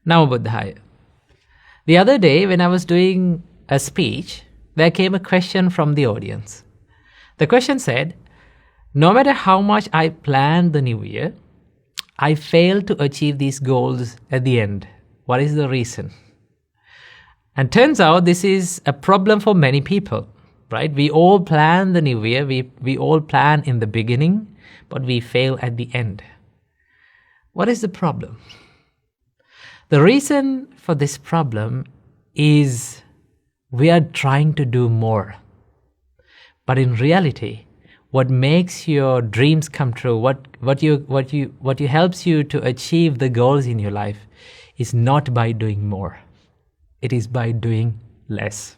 Namo Buddhaya. The other day, when I was doing a speech, there came a question from the audience. The question said, no matter how much I plan the new year, I fail to achieve these goals at the end. What is the reason? And turns out this is a problem for many people, right? We all plan the new year, we all plan in the beginning, but we fail at the end. What is the problem? The reason for this problem is we are trying to do more. But in reality, what makes your dreams come true, what helps you to achieve the goals in your life is not by doing more. It is by doing less.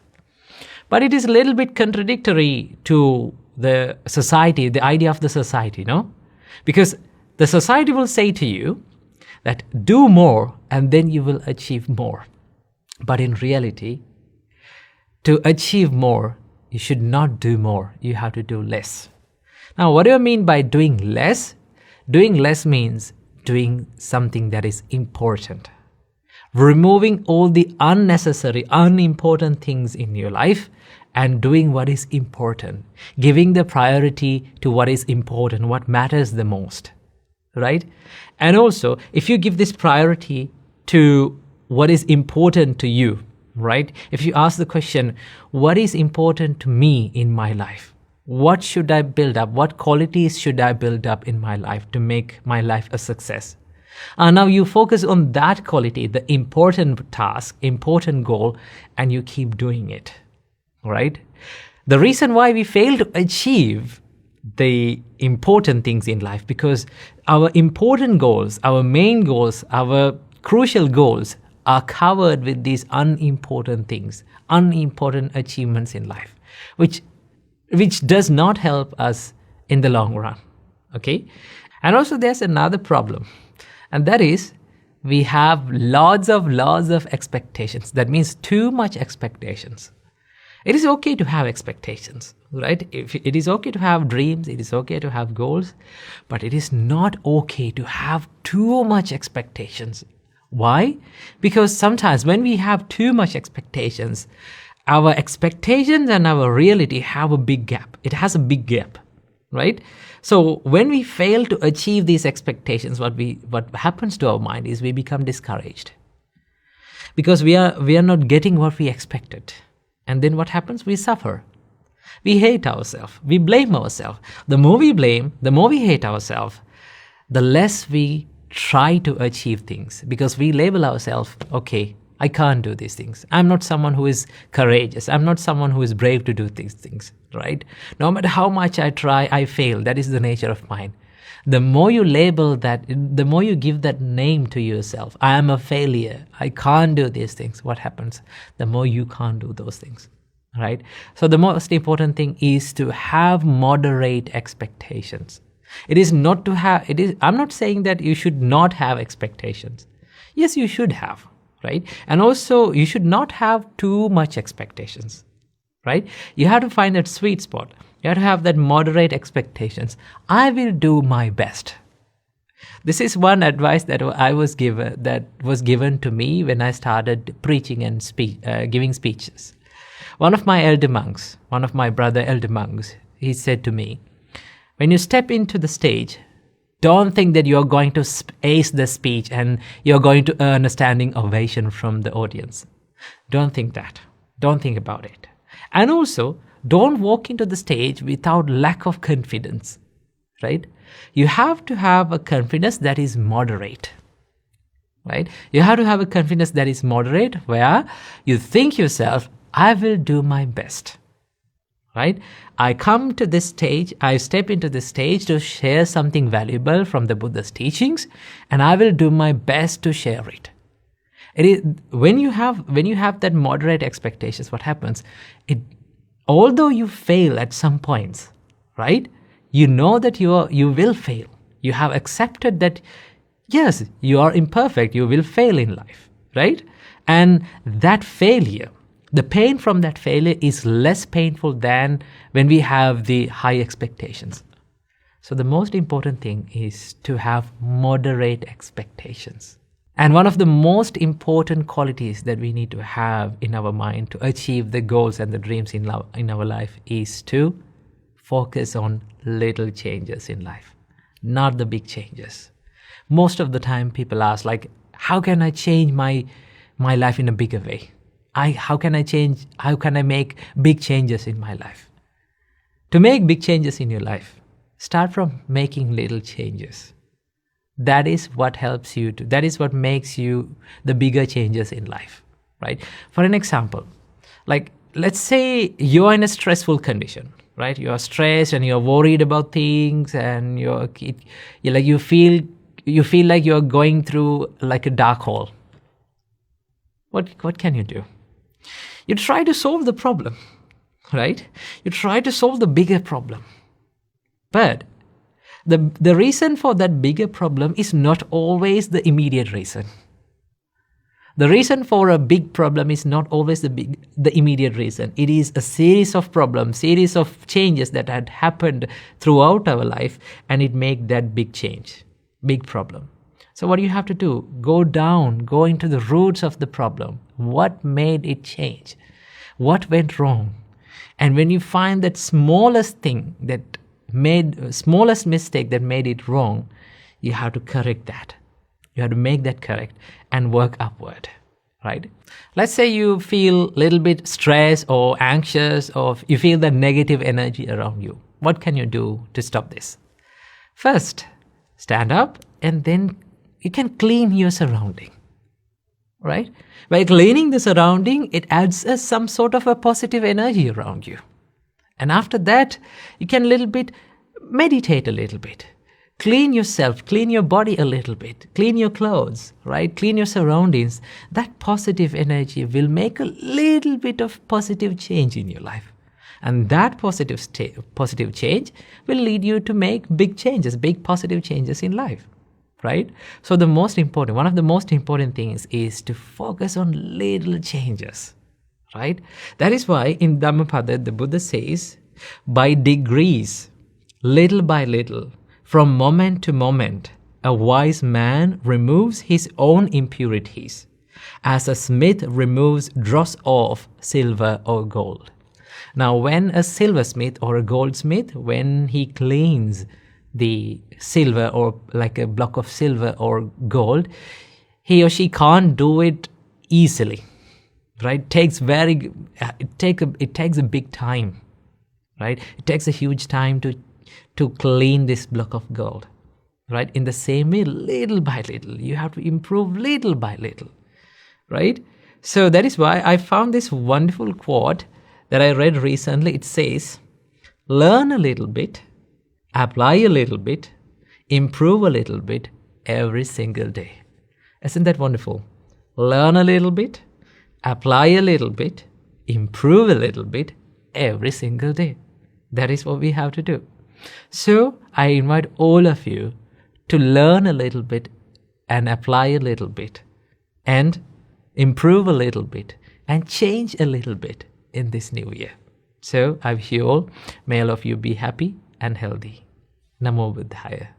But it is a little bit contradictory to the society, the idea of the society, no? Because the society will say to you that do more and then you will achieve more. But in reality, to achieve more, you should not do more. You have to do less. Now, what do I mean by doing less? Doing less means doing something that is important. Removing all the unnecessary, unimportant things in your life and doing what is important. Giving the priority to what is important, what matters the most, right? And also, if you give this priority to what is important to you, right? If you ask the question, what is important to me in my life? What should I build up? What qualities should I build up in my life to make my life a success? And now you focus on that quality, the important task, important goal, and you keep doing it, right? The reason why we fail to achieve the important things in life, because our important goals, our main goals, our crucial goals are covered with these unimportant things, unimportant achievements in life, which does not help us in the long run, okay? And also there's another problem, and that is we have lots of expectations. That means too much expectations. It is okay to have expectations, right? It is okay to have dreams, it is okay to have goals, but it is not okay to have too much expectations. Why? Because sometimes when we have too much expectations, our expectations and our reality have a big gap. It has a big gap, right? So when we fail to achieve these expectations, what happens to our mind is we become discouraged because we are not getting what we expected. And then what happens? We suffer. We hate ourselves. We blame ourselves. The more we blame, the more we hate ourselves, the less we try to achieve things, because we label ourselves, okay, I can't do these things. I'm not someone who is courageous. I'm not someone who is brave to do these things, right? No matter how much I try, I fail. That is the nature of mine. The more you label that, the more you give that name to yourself. I am a failure. I can't do these things. What happens? The more you can't do those things, right? So the most important thing is to have moderate expectations. It is not to have, I'm not saying that you should not have expectations. Yes, you should have, right? And also you should not have too much expectations, right? You have to find that sweet spot. You have to have that moderate expectations. I will do my best. This is one advice that was given to me when I started preaching and giving speeches. One of my elder monks, one of my brother elder monks, he said to me, when you step into the stage, don't think that you're going to ace the speech and you're going to earn a standing ovation from the audience. Don't think that. Don't think about it. And also, don't walk into the stage without lack of confidence, right? You have to have a confidence that is moderate, right? You have to have a confidence that is moderate where you think yourself, I will do my best. Right? I come to this stage, I step into this stage to share something valuable from the Buddha's teachings, and I will do my best to share it. It is when you have that moderate expectations, what happens? Although you fail at some points, right? You know that you will fail. You have accepted that yes, you are imperfect, you will fail in life, right? And that failure, the pain from that failure is less painful than when we have the high expectations. So the most important thing is to have moderate expectations. And one of the most important qualities that we need to have in our mind to achieve the goals and the dreams in our life is to focus on little changes in life, not the big changes. Most of the time people ask, like, how can I change my life in a bigger way? How can I make big changes in my life? To make big changes in your life, start from making little changes. That is what helps you that is what makes you the bigger changes in life, right? For an example, like, let's say you're in a stressful condition, right? You're stressed and you're worried about things, and you feel like you're going through like a dark hole. What can you do? You try to solve the problem, right? You try to solve the bigger problem. But the reason for that bigger problem is not always the immediate reason. The reason for a big problem is not always the immediate reason. It is a series of problems, series of changes that had happened throughout our life, and it make that big change, big problem. So what do you have to do? Go into the roots of the problem. What made it change? What went wrong? And when you find that smallest mistake that made it wrong, you have to correct that. You have to make that correct and work upward, right? Let's say you feel a little bit stressed or anxious, or you feel that negative energy around you. What can you do to stop this? First, stand up, and then you can clean your surrounding, right? By cleaning the surrounding, it adds some sort of a positive energy around you. And after that, you can meditate a little bit. Clean yourself, clean your body a little bit, clean your clothes, right? Clean your surroundings. That positive energy will make a little bit of positive change in your life. And that positive change will lead you to make big changes, big positive changes in life, right? So one of the most important things is to focus on little changes, right? That is why in Dhammapada, the Buddha says, by degrees, little by little, from moment to moment, a wise man removes his own impurities, as a smith removes dross of silver or gold. Now, when a silversmith or a goldsmith, when he cleans the silver or like a block of silver or gold, he or she can't do it easily, right? It takes a big time, right? It takes a huge time to clean this block of gold, right? In the same way, little by little, you have to improve little by little, right? So that is why I found this wonderful quote that I read recently. It says, learn a little bit, apply a little bit, improve a little bit every single day. Isn't that wonderful? Learn a little bit, apply a little bit, improve a little bit every single day. That is what we have to do. So I invite all of you to learn a little bit and apply a little bit and improve a little bit and change a little bit in this new year. So I wish you all, may all of you be happy and healthy. Namo Buddhaya.